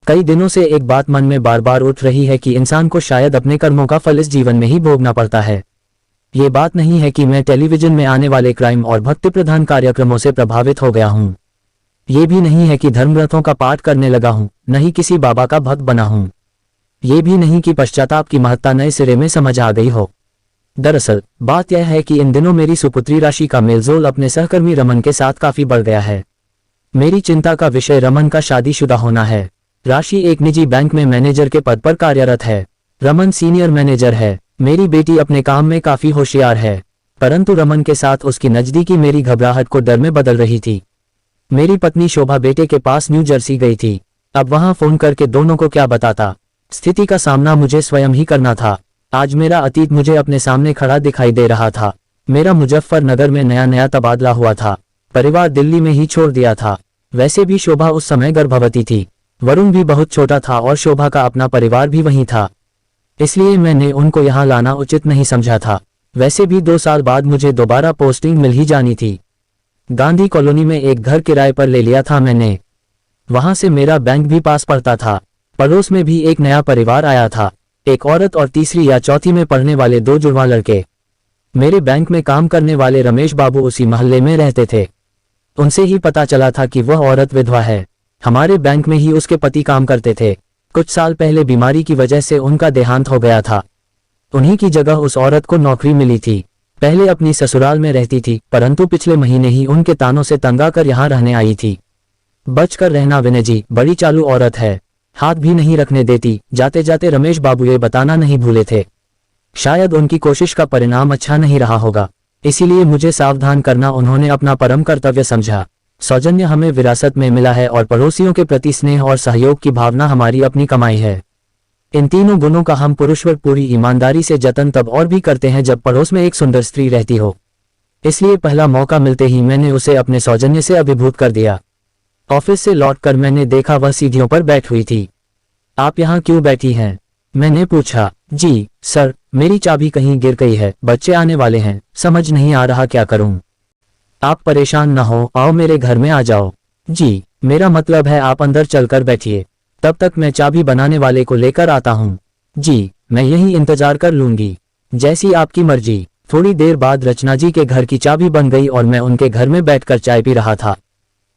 कई दिनों से एक बात मन में बार बार उठ रही है कि इंसान को शायद अपने कर्मों का फल इस जीवन में ही भोगना पड़ता है। ये बात नहीं है कि मैं टेलीविजन में आने वाले क्राइम और भक्ति प्रधान कार्यक्रमों से प्रभावित हो गया हूँ। ये भी नहीं है कि धर्मग्रंथों का पाठ करने लगा हूँ, न ही किसी बाबा का भक्त बना हूँ। ये भी नहीं कि पश्चाताप की महत्ता नए सिरे में समझ आ गई हो। दरअसल बात यह है कि इन दिनों मेरी सुपुत्री राशि का मेलजोल अपने सहकर्मी रमन के साथ काफी बढ़ गया है। मेरी चिंता का विषय रमन का शादीशुदा होना है। राशि एक निजी बैंक में मैनेजर के पद पर कार्यरत है। रमन सीनियर मैनेजर है। मेरी बेटी अपने काम में काफी होशियार है, परंतु रमन के साथ उसकी नजदीकी मेरी घबराहट को डर में बदल रही थी। मेरी पत्नी शोभा बेटे के पास न्यू जर्सी गई थी। अब वहां फोन करके दोनों को क्या बताता। स्थिति का सामना मुझे स्वयं ही करना था। आज मेरा अतीत मुझे अपने सामने खड़ा दिखाई दे रहा था। मेरा मुजफ्फरनगर में नया नया तबादला हुआ था। परिवार दिल्ली में ही छोड़ दिया था। वैसे भी शोभा उस समय गर्भवती थी। वरुण भी बहुत छोटा था और शोभा का अपना परिवार भी वहीं था, इसलिए मैंने उनको यहाँ लाना उचित नहीं समझा था। वैसे भी 2 साल बाद मुझे दोबारा पोस्टिंग मिल ही जानी थी। गांधी कॉलोनी में एक घर किराए पर ले लिया था मैंने। वहां से मेरा बैंक भी पास पड़ता था। पड़ोस में भी एक नया परिवार आया था, एक औरत और तीसरी या चौथी में पढ़ने वाले 2 जुड़वा लड़के। मेरे बैंक में काम करने वाले रमेश बाबू उसी मोहल्ले में रहते थे। उनसे ही पता चला था कि वह औरत विधवा है। हमारे बैंक में ही उसके पति काम करते थे। कुछ साल पहले बीमारी की वजह से उनका देहांत हो गया था। उन्हीं की जगह उस औरत को नौकरी मिली थी। पहले अपनी ससुराल में रहती थी, परंतु पिछले महीने ही उनके तानों से तंग आकर यहाँ रहने आई थी। बचकर रहना विनय जी, बड़ी चालू औरत है, हाथ भी नहीं रखने देती। जाते जाते रमेश बाबू ये बताना नहीं भूले थे, शायद उनकी कोशिश का परिणाम अच्छा नहीं रहा होगा, इसीलिए मुझे सावधान करना उन्होंने अपना परम कर्तव्य समझा। सौजन्य हमें विरासत में मिला है और पड़ोसियों के प्रति स्नेह और सहयोग की भावना हमारी अपनी कमाई है। इन तीनों गुणों का हम पुरुषवर पूरी ईमानदारी से जतन तब और भी करते हैं जब पड़ोस में एक सुंदर स्त्री रहती हो। इसलिए पहला मौका मिलते ही मैंने उसे अपने सौजन्य से अभिभूत कर दिया। ऑफिस से लौटकर मैंने देखा वह सीढ़ियों पर बैठ हुई थी। आप यहाँ क्यों बैठी हैं? मैंने पूछा। जी सर, मेरी चाबी कहीं गिर गई है, बच्चे आने वाले हैं, समझ नहीं आ रहा क्या करूं। आप परेशान न हो, आओ मेरे घर में आ जाओ। जी, मेरा मतलब है आप अंदर चलकर बैठिए, तब तक मैं चाबी बनाने वाले को लेकर आता हूँ। जी, मैं यहीं इंतजार कर लूंगी, जैसी आपकी मर्जी। थोड़ी देर बाद रचना जी के घर की चाबी बन गई और मैं उनके घर में बैठकर चाय पी रहा था।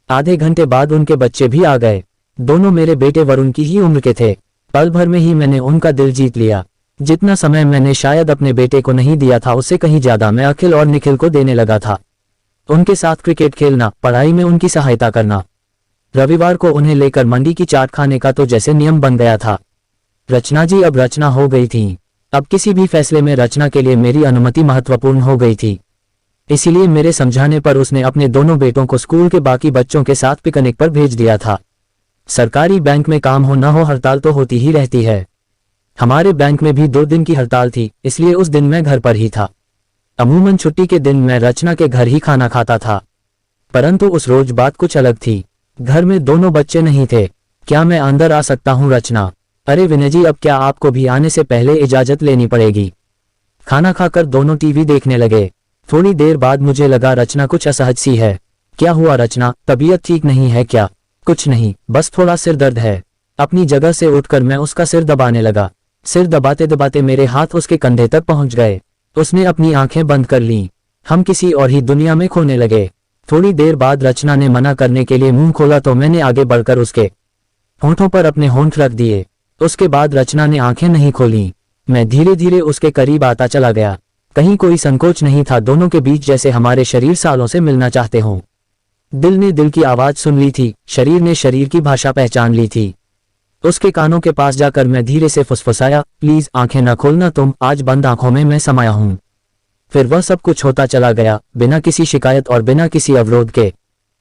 आधे घंटे बाद उनके बच्चे भी आ गए। दोनों मेरे बेटे वरुण की ही उम्र के थे। पल भर में ही मैंने उनका दिल जीत लिया। जितना समय मैंने शायद अपने बेटे को नहीं दिया था, उससे कहीं ज्यादा मैं अखिल और निखिल को देने लगा था। उनके साथ क्रिकेट खेलना, पढ़ाई में उनकी सहायता करना, रविवार को उन्हें लेकर मंडी की चाट खाने का तो जैसे नियम बन गया था। रचना जी अब रचना हो गई थी। अब किसी भी फैसले में रचना के लिए मेरी अनुमति महत्वपूर्ण हो गई थी। इसीलिए मेरे समझाने पर उसने अपने दोनों बेटों को स्कूल के बाकी बच्चों के साथ पिकनिक पर भेज दिया था। सरकारी बैंक में काम हो न हो, हड़ताल तो होती ही रहती है। हमारे बैंक में भी 2 दिन की हड़ताल थी, इसलिए उस दिन मैं घर पर ही था। अमूमन छुट्टी के दिन मैं रचना के घर ही खाना खाता था, परंतु उस रोज बात कुछ अलग थी। घर में दोनों बच्चे नहीं थे। क्या मैं अंदर आ सकता हूँ रचना? अरे विनय जी, अब क्या आपको भी आने से पहले इजाजत लेनी पड़ेगी। खाना खाकर दोनों टीवी देखने लगे। थोड़ी देर बाद मुझे लगा रचना कुछ असहज सी है। क्या हुआ रचना, तबीयत ठीक नहीं है क्या? कुछ नहीं, बस थोड़ा सिर दर्द है। अपनी जगह से उठकर मैं उसका सिर दबाने लगा। सिर दबाते दबाते मेरे हाथ उसके कंधे तक पहुंच गए। उसने अपनी आंखें बंद कर लीं। हम किसी और ही दुनिया में खोने लगे। थोड़ी देर बाद रचना ने मना करने के लिए मुंह खोला तो मैंने आगे बढ़कर उसके होंठों पर अपने होंठ रख दिए। उसके बाद रचना ने आंखें नहीं खोली। मैं धीरे धीरे उसके करीब आता चला गया। कहीं कोई संकोच नहीं था दोनों के बीच, जैसे हमारे शरीर सालों से मिलना चाहते हों। दिल ने दिल की आवाज सुन ली थी, शरीर ने शरीर की भाषा पहचान ली थी। उसके कानों के पास जाकर मैं धीरे से फुसफुसाया, प्लीज आंखें न खोलना तुम, आज बंद आंखों में मैं समाया हूं। फिर वह सब कुछ होता चला गया, बिना किसी शिकायत और बिना किसी अवरोध के।